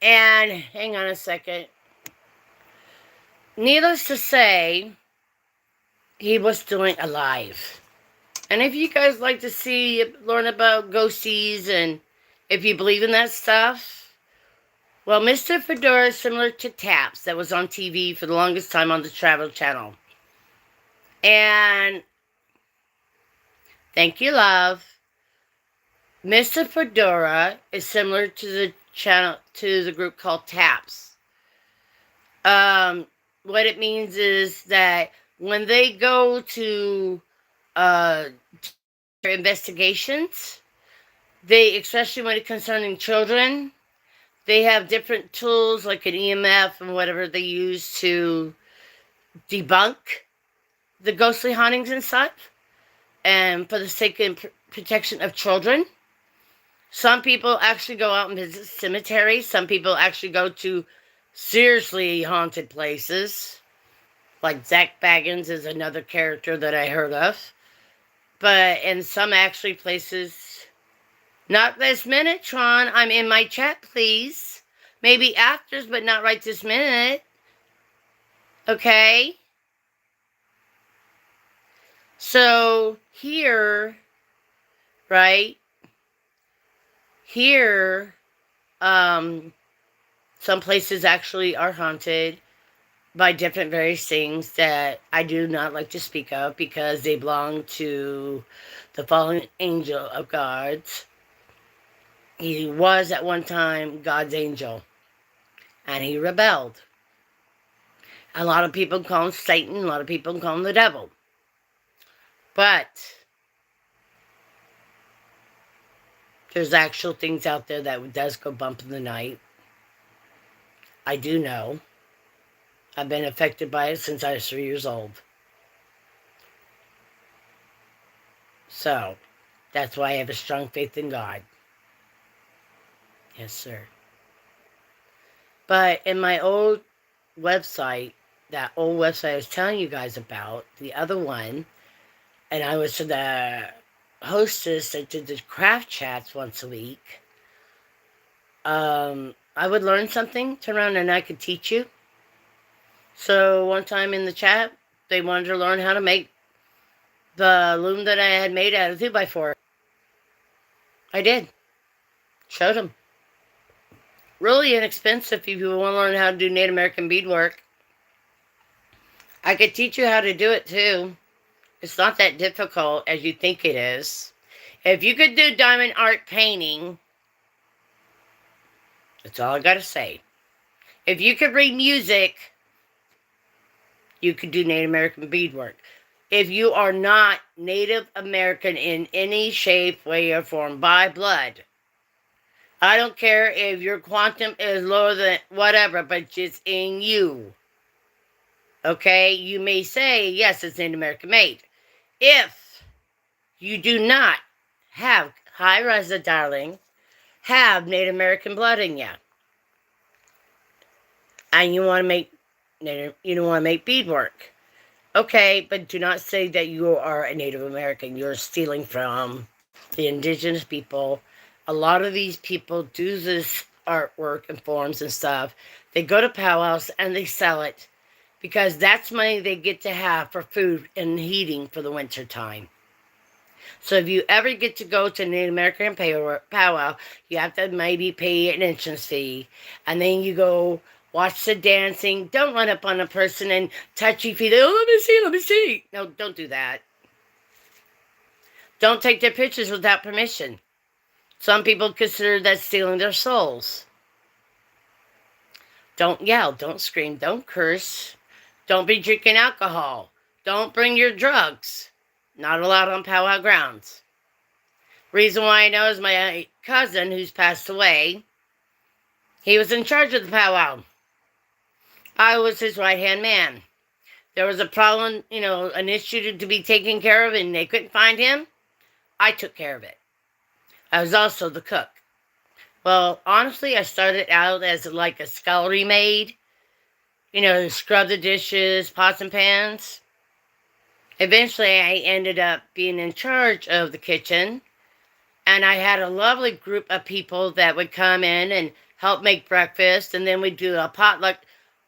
And hang on a second. Needless to say, he was doing a live. And if you guys like to learn about ghosties, and if you believe in that stuff, well, Mr. Fedora is similar to Taps that was on TV for the longest time on the Travel Channel. And thank you, love. Mr. Fedora is similar to the channel, to the group called Taps. What it means is that when they go to investigations, they, especially when it's concerning children, they have different tools like an EMF and whatever they use to debunk the ghostly hauntings and such, and for the sake of protection of children. Some people actually go out and visit cemeteries. Some people actually go to seriously haunted places. Like Zach Baggins is another character that I heard of. But in some actually places, not this minute, Tron. I'm in my chat, please. Maybe actors, but not right this minute. Okay? So, here, right? Here, some places actually are haunted. by different various things that I do not like to speak of because they belong to the fallen angel of God's. He was at one time God's angel, and he rebelled. A lot of people call him Satan, a lot of people call him the devil. But there's actual things out there that does go bump in the night. I do know. I've been affected by it since I was 3 years old. So, that's why I have a strong faith in God. Yes, sir. But in my old website, that old website I was telling you guys about, the other one, and I was the hostess that did the craft chats once a week, I would learn something, turn around and I could teach you. So one time in the chat, they wanted to learn how to make the loom that I had made out of 2x4. I did. Showed them. Really inexpensive if you want to learn how to do Native American beadwork. I could teach you how to do it too. It's not that difficult as you think it is. If you could do diamond art painting, that's all I gotta say. If you could read music, you could do Native American beadwork. If you are not Native American in any shape, way, or form by blood, I don't care if your quantum is lower than whatever, but just in you. Okay? You may say, yes, it's Native American made. If you do not have, hi Reza darling, have Native American blood in you, and you want to make you don't want to make beadwork, okay, but do not say that you are a Native American. You're stealing from the indigenous people. A lot of these people do this artwork and forms and stuff. They go to powwows and they sell it because that's money they get to have for food and heating for the winter time. So if you ever get to go to Native American powwow, you have to maybe pay an entrance fee, and then you go watch the dancing. Don't run up on a person and touchy feet. Oh, let me see, let me see. No, don't do that. Don't take their pictures without permission. Some people consider that stealing their souls. Don't yell, don't scream, don't curse. Don't be drinking alcohol. Don't bring your drugs. Not allowed on powwow grounds. Reason why I know is my cousin who's passed away. He was in charge of the powwow. I was his right-hand man. There was a problem, an issue to be taken care of, and they couldn't find him. I took care of it. I was also the cook. Well, honestly, I started out as like a scullery maid. Scrub the dishes, pots and pans. Eventually, I ended up being in charge of the kitchen. And I had a lovely group of people that would come in and help make breakfast. And then we'd do a potluck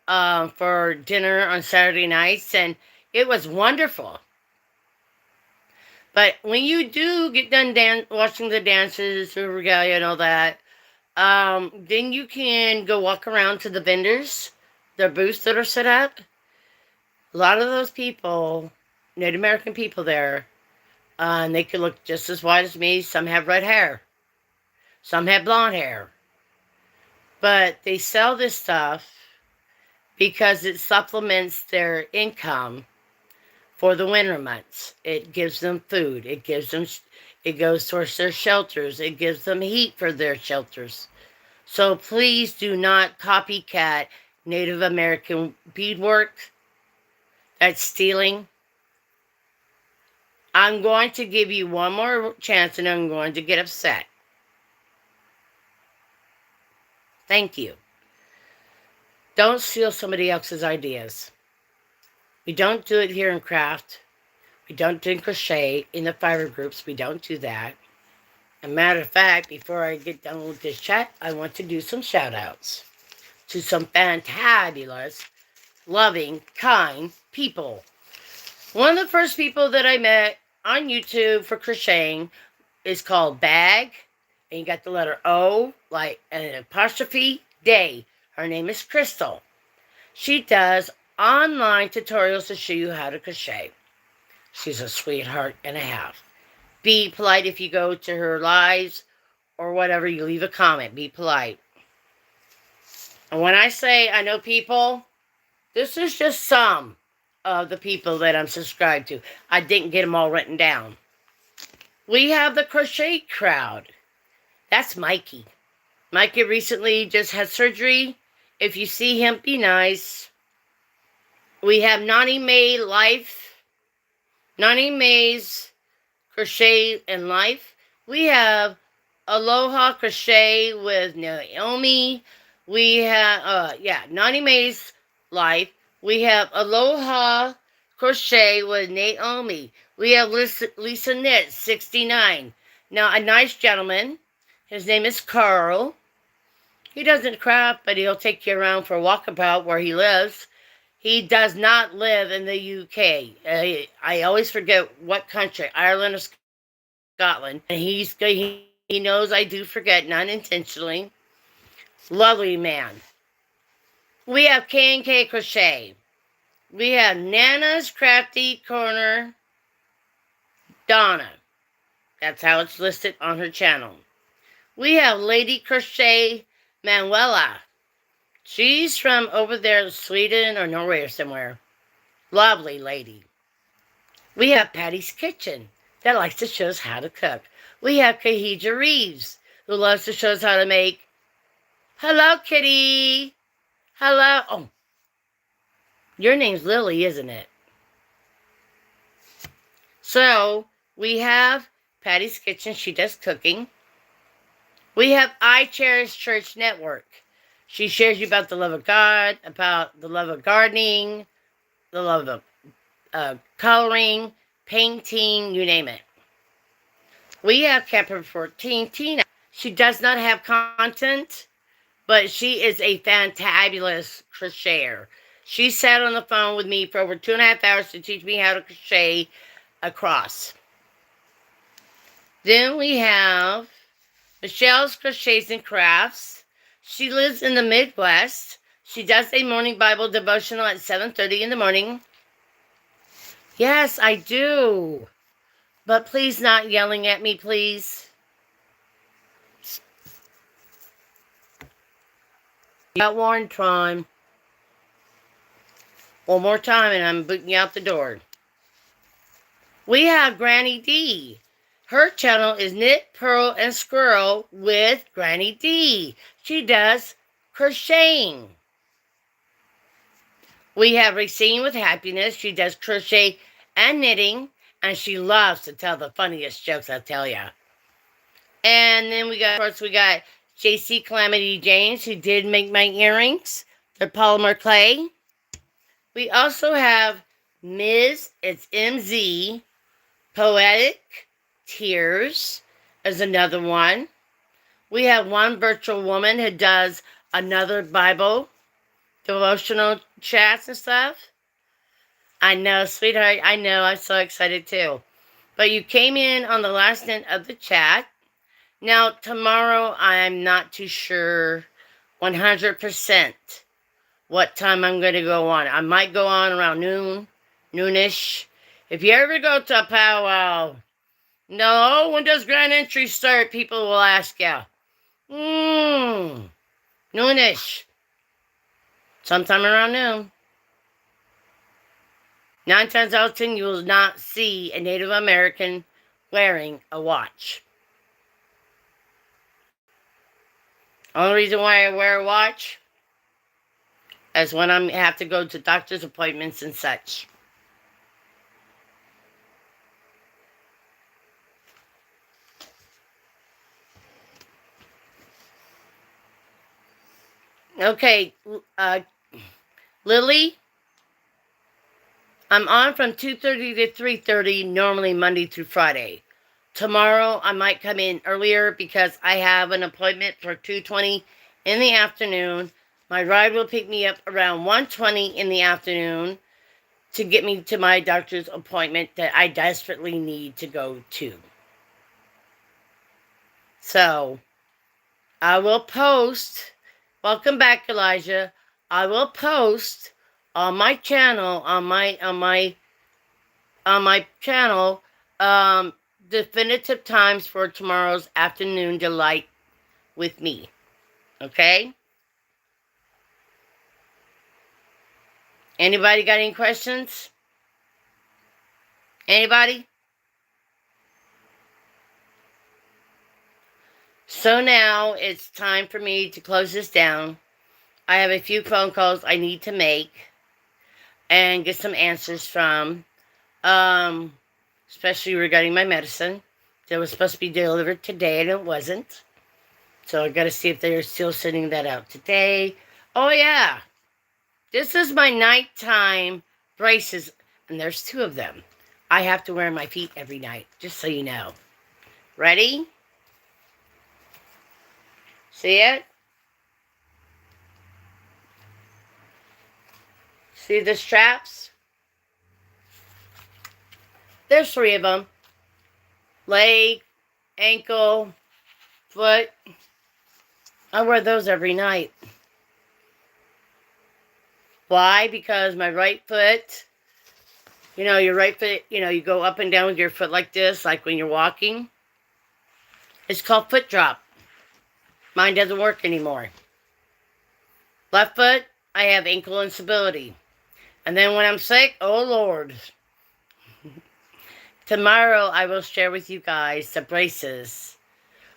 for dinner on Saturday nights. And it was wonderful. But when you do get done watching the dances, the regalia and all that, then you can go walk around to the vendors, their booths that are set up. A lot of those people, Native American people there, and they could look just as white as me. Some have red hair. Some have blonde hair. But they sell this stuff because it supplements their income for the winter months. It gives them food. It goes towards their shelters. It gives them heat for their shelters. So please do not copycat Native American beadwork. That's stealing. I'm going to give you one more chance and I'm going to get upset. Thank you. Don't steal somebody else's ideas. We don't do it here in craft. We don't do crochet in the fiber groups. We don't do that. As a matter of fact, before I get done with this chat, I want to do some shout outs to some fantabulous, loving, kind people. One of the first people that I met on YouTube for crocheting is called Bag, and you got the letter O, like an apostrophe, Day. Her name is Crystal. She does online tutorials to show you how to crochet. She's a sweetheart and a half. Be polite if you go to her lives or whatever. You leave a comment. Be polite. And when I say I know people, this is just some of the people that I'm subscribed to. I didn't get them all written down. We have the crochet crowd. That's Mikey. Mikey recently just had surgery. If you see him, be nice. We have Nani May Life. Nani May's Crochet and Life. We have Aloha Crochet with Naomi. We have, Nani May's Life. We have Aloha Crochet with Naomi. We have Lisa Knit, 69. Now, a nice gentleman. His name is Carl. He doesn't craft, but he'll take you around for a walkabout where he lives. He does not live in the UK. I always forget what country, Ireland or Scotland. And he knows I do forget, not intentionally. Lovely man. We have K&K Crochet. We have Nana's Crafty Corner, Donna. That's how it's listed on her channel. We have Lady Crochet Manuela. She's from over there, Sweden or Norway or somewhere. Lovely lady. We have Patty's Kitchen that likes to show us how to cook. We have Kahija Reeves, who loves to show us how to make. Hello, kitty. Hello. Oh, your name's Lily, isn't it? So, we have Patty's Kitchen. She does cooking. We have I Cherish Church Network. She shares you about the love of God, about the love of gardening, the love of coloring, painting, you name it. We have Camper 14, Tina. She does not have content, but she is a fantabulous crocheter. She sat on the phone with me for over 2.5 hours to teach me how to crochet a cross. Then we have Michelle's Crochets and Crafts. She lives in the Midwest. She does a morning Bible devotional at 7:30 in the morning. Yes, I do. But please not yelling at me, please. Got one time. One more time and I'm booting you out the door. We have Granny D. Her channel is Knit, Purl, and Squirrel with Granny D. She does crocheting. We have Racine with Happiness. She does crochet and knitting, and she loves to tell the funniest jokes, I tell ya. And then we got JC Calamity James, who did make my earrings. They're polymer clay. We also have Ms. It's MZ, Poetic Tears is another one. We have one virtual woman who does another Bible devotional chats and stuff. I know, sweetheart. I know. I'm so excited too. But you came in on the last end of the chat. Now, tomorrow, I'm not too sure 100% what time I'm going to go on. I might go on around noonish. If you ever go to a powwow, no, when does grand entry start? People will ask you. Noonish. Sometime around noon. 9 times out of 10, you will not see a Native American wearing a watch. Only reason why I wear a watch is when I have to go to doctor's appointments and such. Okay, Lily, I'm on from 2:30 to 3:30, normally Monday through Friday. Tomorrow, I might come in earlier because I have an appointment for 2:20 in the afternoon. My ride will pick me up around 1:20 in the afternoon to get me to my doctor's appointment that I desperately need to go to. So, I will post. Welcome back, Elijah. I will post on my channel, definitive times for tomorrow's afternoon delight with me. Okay? Anybody got any questions? Anybody? So now it's time for me to close this down. I have a few phone calls I need to make and get some answers from, especially regarding my medicine. That was supposed to be delivered today and it wasn't. So I got to see if they're still sending that out today. Oh yeah, this is my nighttime braces, and there's 2 of them. I have to wear my feet every night, just so you know. Ready? See it? See the straps? There's 3 of them. Leg, ankle, foot. I wear those every night. Why? Because my right foot, your right foot, you go up and down with your foot like this, like when you're walking. It's called foot drop. Mine doesn't work anymore. Left foot, I have ankle instability. And then when I'm sick, oh Lord. Tomorrow I will share with you guys the braces.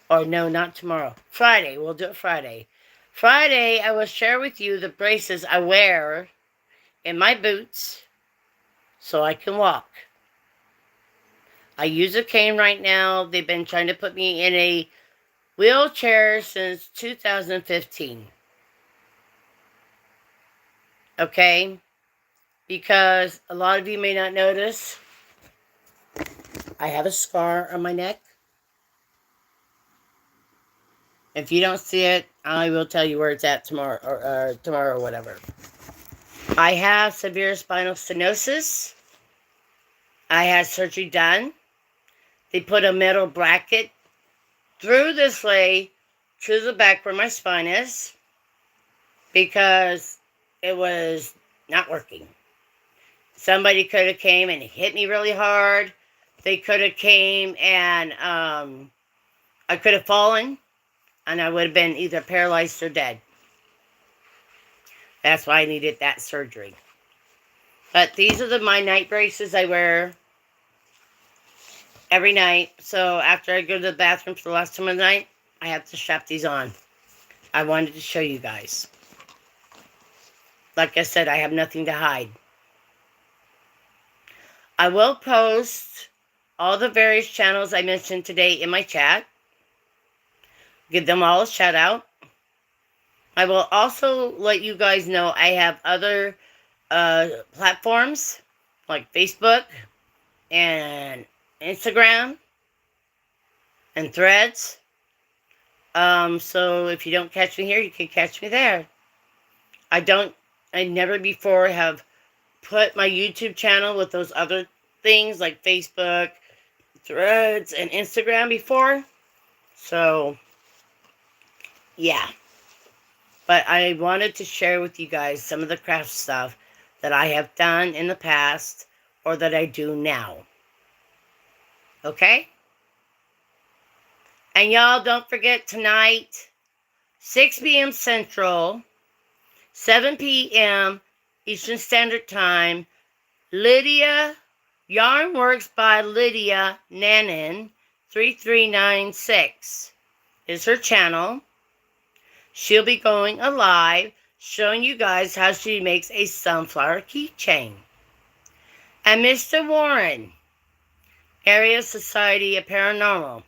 Or no, not tomorrow. Friday. We'll do it Friday. Friday, I will share with you the braces I wear in my boots so I can walk. I use a cane right now. They've been trying to put me in a wheelchair since 2015. Okay? Because a lot of you may not notice, I have a scar on my neck. If you don't see it, I will tell you where it's at tomorrow or whatever. I have severe spinal stenosis. I had surgery done. They put a metal bracket through this way to the back where my spine is because it was not working. Somebody could have came and hit me really hard. They could have came and I could have fallen. And I would have been either paralyzed or dead. That's why I needed that surgery. But these are my night braces I wear every night. So after I go to the bathroom for the last time of the night, I have to strap these on. I wanted to show you guys. Like I said, I have nothing to hide. I will post all the various channels I mentioned today in my chat. Give them all a shout out. I will also let you guys know I have other platforms like Facebook and Instagram and Threads. So if you don't catch me here, you can catch me there. I never before have put my YouTube channel with those other things like Facebook, Threads, and Instagram before. So yeah, but I wanted to share with you guys some of the craft stuff that I have done in the past or that I do now. Okay? And y'all don't forget tonight, 6 p.m. Central, 7 p.m. Eastern Standard Time, Lydia, Yarn Works by Lydia Nannen, 3396 is her channel. She'll be going live, showing you guys how she makes a sunflower keychain. And Mr. Warren, Area Society of Paranormal.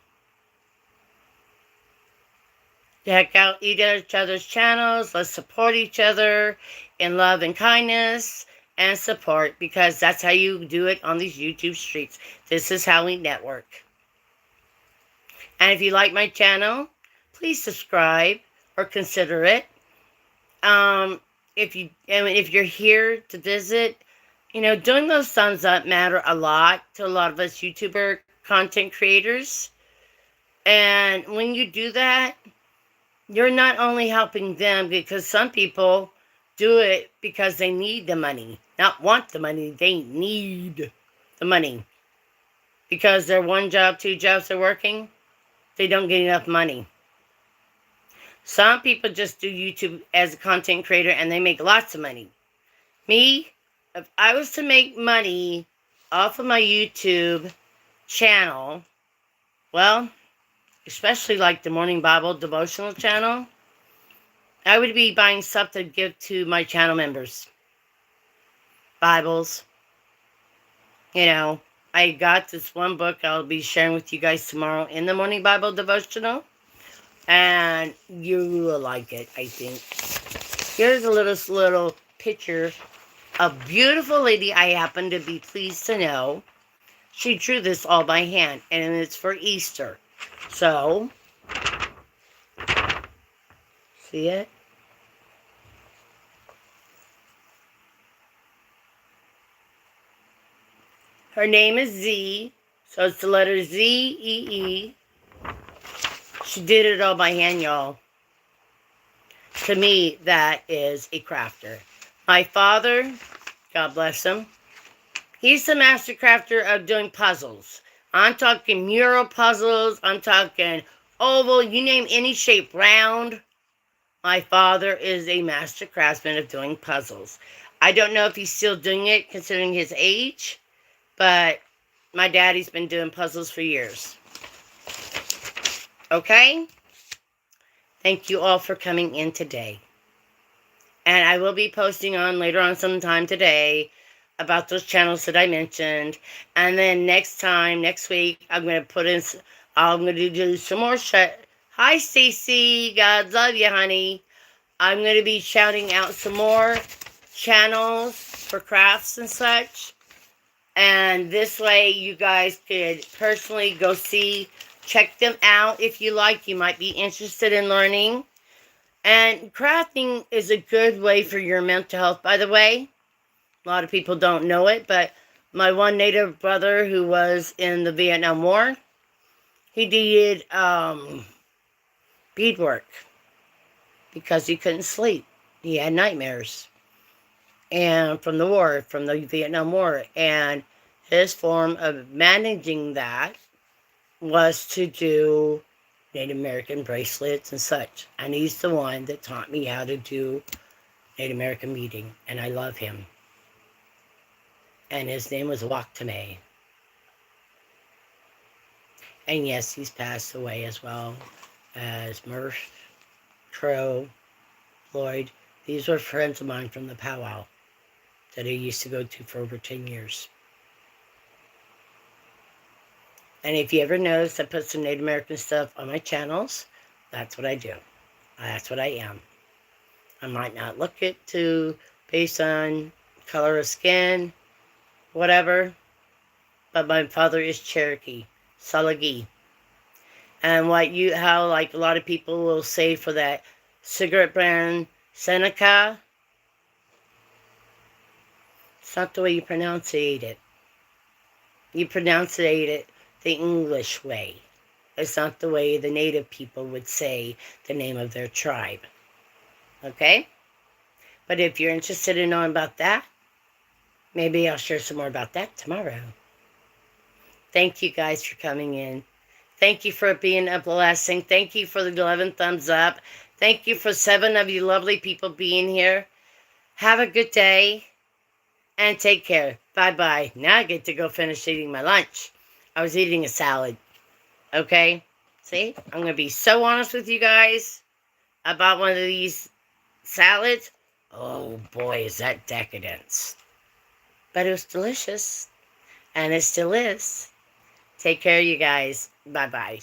Check out each other's channels. Let's support each other in love and kindness and support, because that's how you do it on these YouTube streets. This is how we network. And if you like my channel, please subscribe or consider it. If you're here to visit, doing those thumbs up matter a lot to a lot of us YouTuber content creators. And when you do that, you're not only helping them, because some people do it because they need the money. Not want the money, they need the money. Because their 1 job, 2 jobs they're working, they don't get enough money. Some people just do YouTube as a content creator and they make lots of money. Me, if I was to make money off of my YouTube channel, well, especially like the Morning Bible Devotional channel, I would be buying stuff to give to my channel members. Bibles. You know, I got this one book I'll be sharing with you guys tomorrow in the Morning Bible Devotional. And you will like it, I think. Here's a little picture. A beautiful lady I happen to be pleased to know. She drew this all by hand, and it's for Easter. So, see it? Her name is Z, so it's the letter Z-E-E. She did it all by hand, y'all. To me, that is a crafter. My father, God bless him, he's the master crafter of doing puzzles. I'm talking mural puzzles. I'm talking oval. You name any shape, round. My father is a master craftsman of doing puzzles. I don't know if he's still doing it considering his age, but my daddy's been doing puzzles for years. Okay? Thank you all for coming in today. And I will be posting on later on sometime today about those channels that I mentioned. And then next week, I'm going to do some more Hi, Stacy. God love you, honey. I'm going to be shouting out some more channels for crafts and such. And this way, you guys could personally go check them out if you like. You might be interested in learning. And crafting is a good way for your mental health, by the way. A lot of people don't know it, but my one Native brother who was in the Vietnam War, he did beadwork because he couldn't sleep. He had nightmares and from the Vietnam War. And his form of managing that was to do Native American bracelets and such. And he's the one that taught me how to do Native American beading. And I love him. And his name was Temi. And yes, he's passed away as well as Murph, Crow, Lloyd. These were friends of mine from the powwow that I used to go to for over 10 years. And if you ever notice, I put some Native American stuff on my channels. That's what I do. That's what I am. I might not look it based on color of skin, whatever. But my father is Cherokee, Salagi. And how like a lot of people will say for that cigarette brand, Seneca, it's not the way you pronunciate it. You pronunciate it the English way. It's not the way the native people would say the name of their tribe. Okay? But if you're interested in knowing about that, maybe I'll share some more about that tomorrow. Thank you guys for coming in. Thank you for being a blessing. Thank you for the 11 thumbs up. Thank you for 7 of you lovely people being here. Have a good day and take care. Bye-bye. Now I get to go finish eating my lunch. I was eating a salad. Okay? See? I'm going to be so honest with you guys about one of these salads. Oh boy, is that decadence. But it was delicious. And it still is. Take care, you guys. Bye-bye.